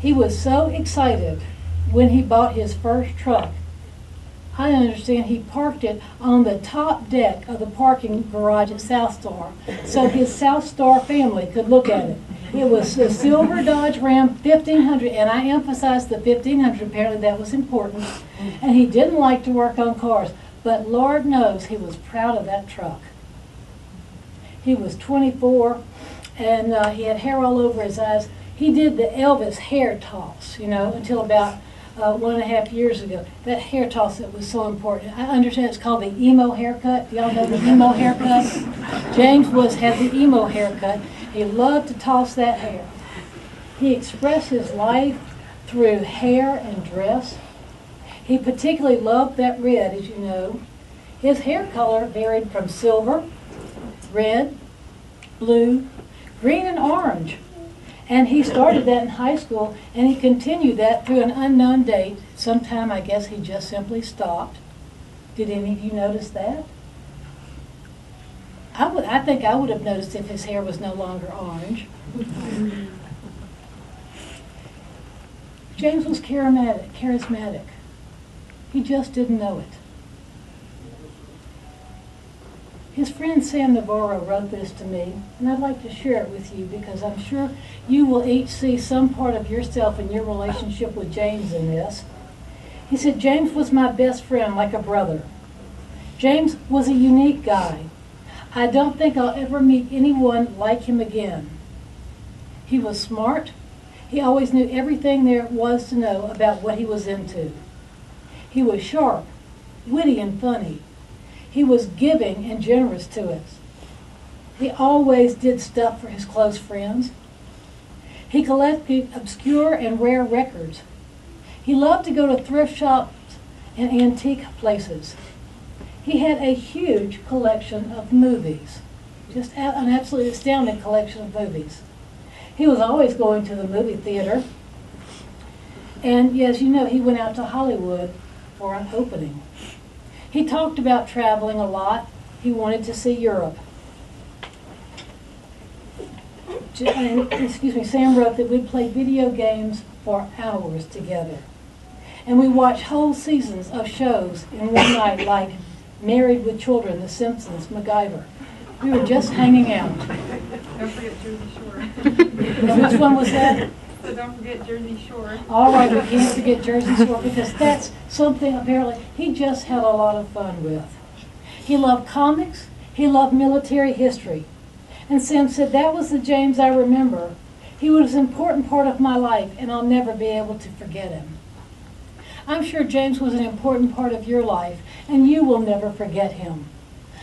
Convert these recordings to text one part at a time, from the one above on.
He was so excited when he bought his first truck. I understand he parked it on the top deck of the parking garage at South Star so his South Star family could look at it. It was a silver Dodge Ram 1500, and I emphasized the 1500. Apparently that was important. And he didn't like to work on cars, but Lord knows he was proud of that truck. He was 24, and he had hair all over his eyes. He did the Elvis hair toss, until about 1.5 years ago. That hair toss that was so important. I understand it's called the emo haircut. Do y'all know the emo haircut? James had the emo haircut. He loved to toss that hair. He expressed his life through hair and dress. He particularly loved that red, as you know. His hair color varied from silver, red, blue, green, and orange. And he started that in high school, and he continued that through an unknown date. Sometime, I guess, he just simply stopped. Did any of you notice that? I think I would have noticed if his hair was no longer orange. James was charismatic. He just didn't know it. His friend Sam Navarro wrote this to me, and I'd like to share it with you because I'm sure you will each see some part of yourself in your relationship with James in this. He said, James was my best friend, like a brother. James was a unique guy. I don't think I'll ever meet anyone like him again. He was smart. He always knew everything there was to know about what he was into. He was sharp, witty, and funny. He was giving and generous to us. He always did stuff for his close friends. He collected obscure and rare records. He loved to go to thrift shops and antique places. He had a huge collection of movies, just an absolutely astounding collection of movies. He was always going to the movie theater. And as you know, he went out to Hollywood for an opening. He talked about traveling a lot. He wanted to see Europe. Sam wrote that we played video games for hours together. And we watched whole seasons of shows in one night, like Married with Children, The Simpsons, MacGyver. We were just hanging out. Don't forget Jersey Shore. Which one was that? So don't forget Jersey Shore. All right, we can't forget Jersey Shore because that's something apparently he just had a lot of fun with. He loved comics. He loved military history. And Sam said, that was the James I remember. He was an important part of my life, and I'll never be able to forget him. I'm sure James was an important part of your life, and you will never forget him.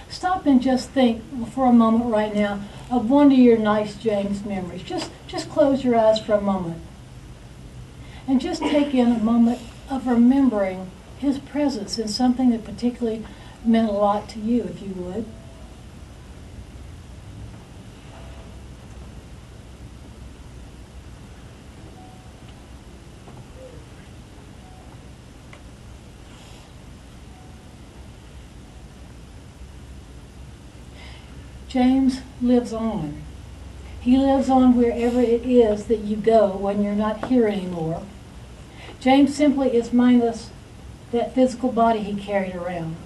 Stop and just think for a moment right now of one of your nice James memories. Just close your eyes for a moment. And just take in a moment of remembering his presence in something that particularly meant a lot to you, if you would. James lives on. He lives on wherever it is that you go when you're not here anymore. James simply is minus that physical body he carried around.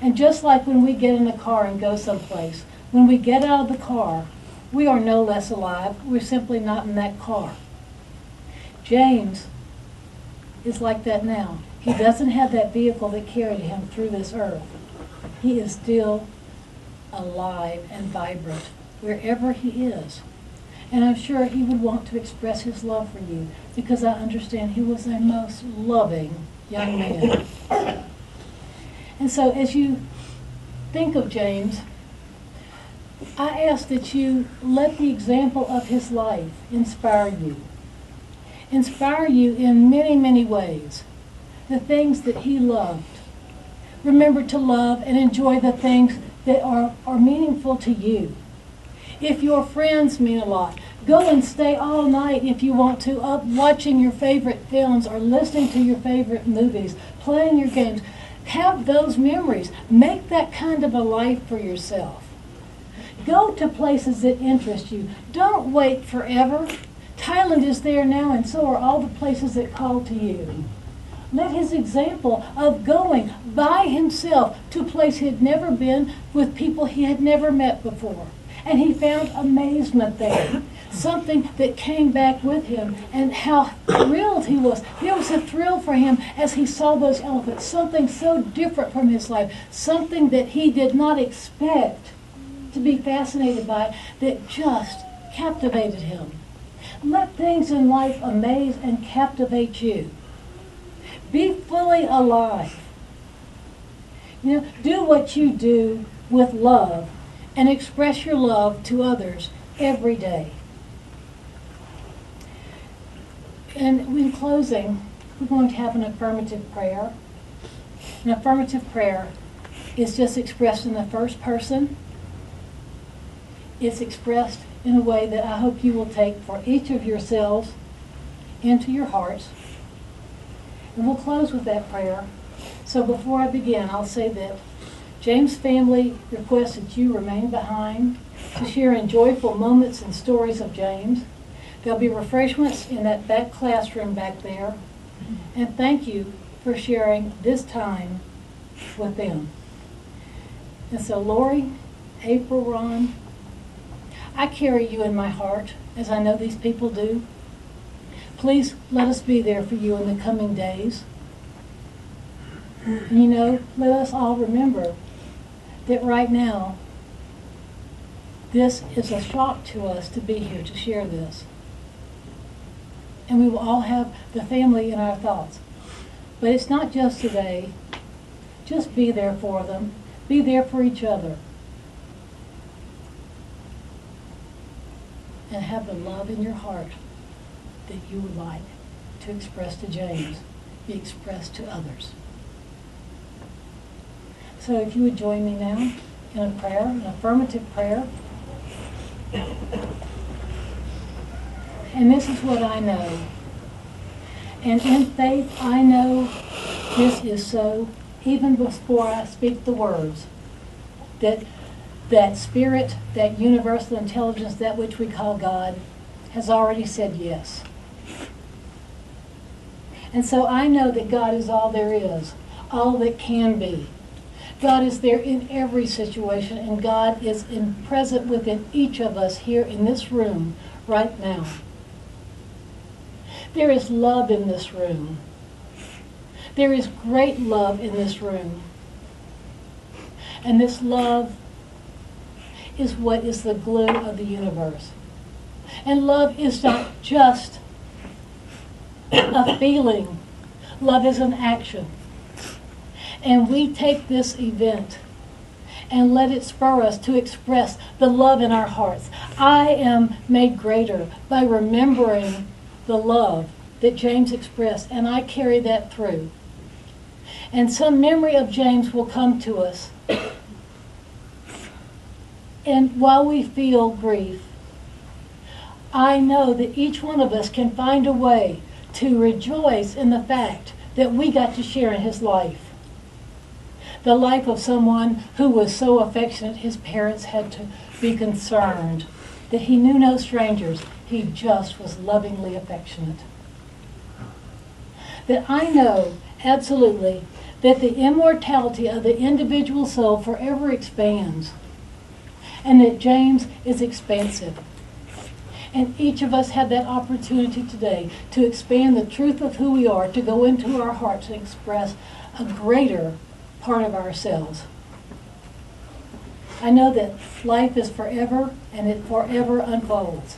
And just like when we get in a car and go someplace, when we get out of the car, we are no less alive. We're simply not in that car. James is like that now. He doesn't have that vehicle that carried him through this earth. He is still alive and vibrant wherever he is. And I'm sure he would want to express his love for you because I understand he was a most loving young man. And so as you think of James, I ask that you let the example of his life inspire you. Inspire you in many, many ways. The things that he loved. Remember to love and enjoy the things that are meaningful to you. If your friends mean a lot, go and stay all night if you want to, up watching your favorite films or listening to your favorite movies, playing your games. Have those memories. Make that kind of a life for yourself. Go to places that interest you. Don't wait forever Thailand is there now, and so are all the places that call to you. Let his example of going by himself to a place he had never been with people he had never met before. And he found amazement there. Something that came back with him, and how thrilled he was. There was a thrill for him as he saw those elephants. Something so different from his life. Something that he did not expect to be fascinated by, that just captivated him. Let things in life amaze and captivate you. Be fully alive. Do what you do with love and express your love to others every day. And in closing, we're going to have an affirmative prayer. An affirmative prayer is just expressed in the first person. It's expressed in a way that I hope you will take for each of yourselves into your hearts. And we'll close with that prayer. So before I begin, I'll say that James' family requests that you remain behind to share in joyful moments and stories of James. There'll be refreshments in that back classroom back there. And thank you for sharing this time with them. And so Lori, April, Ron, I carry you in my heart, as I know these people do. Please let us be there for you in the coming days. And let us all remember that right now, this is a shock to us to be here to share this. And we will all have the family in our thoughts. But it's not just today. Just be there for them. Be there for each other. And have the love in your heart that you would like to express to James, be expressed to others. So if you would join me now in a prayer, an affirmative prayer. And this is what I know. And in faith, I know this is so, even before I speak the words, that spirit, that universal intelligence, that which we call God, has already said yes. And so I know that God is all there is, all that can be. God is there in every situation, and God is present within each of us here in this room right now. There is love in this room. There is great love in this room. And this love is what is the glue of the universe. And love is not just a feeling. Love is an action. And we take this event and let it spur us to express the love in our hearts. I am made greater by remembering the love that James expressed, and I carry that through. And some memory of James will come to us. And while we feel grief, I know that each one of us can find a way to rejoice in the fact that we got to share in his life. The life of someone who was so affectionate his parents had to be concerned, that he knew no strangers. He just was lovingly affectionate. That I know absolutely that the immortality of the individual soul forever expands, and that James is expansive. And each of us had that opportunity today to expand the truth of who we are, to go into our hearts and express a greater part of ourselves. I know that life is forever, and it forever unfolds.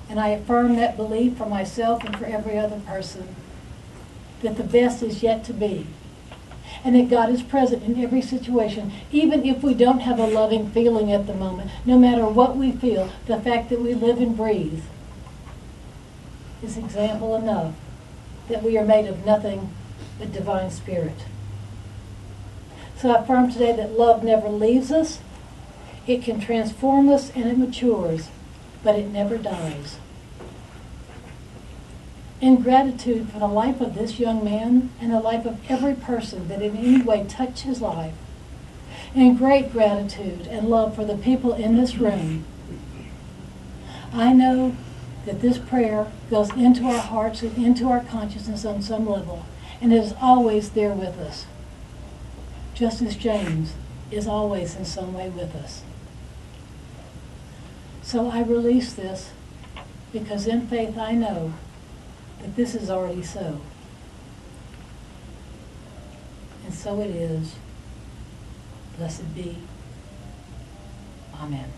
And I affirm that belief for myself and for every other person, that the best is yet to be. And that God is present in every situation, even if we don't have a loving feeling at the moment. No matter what we feel, the fact that we live and breathe is example enough that we are made of nothing but divine spirit. So I affirm today that love never leaves us. It can transform us and it matures, but it never dies. In gratitude for the life of this young man and the life of every person that in any way touched his life, in great gratitude and love for the people in this room, I know that this prayer goes into our hearts and into our consciousness on some level, and is always there with us, just as James is always in some way with us. So I release this because in faith I know that this is already so. And so it is. Blessed be. Amen.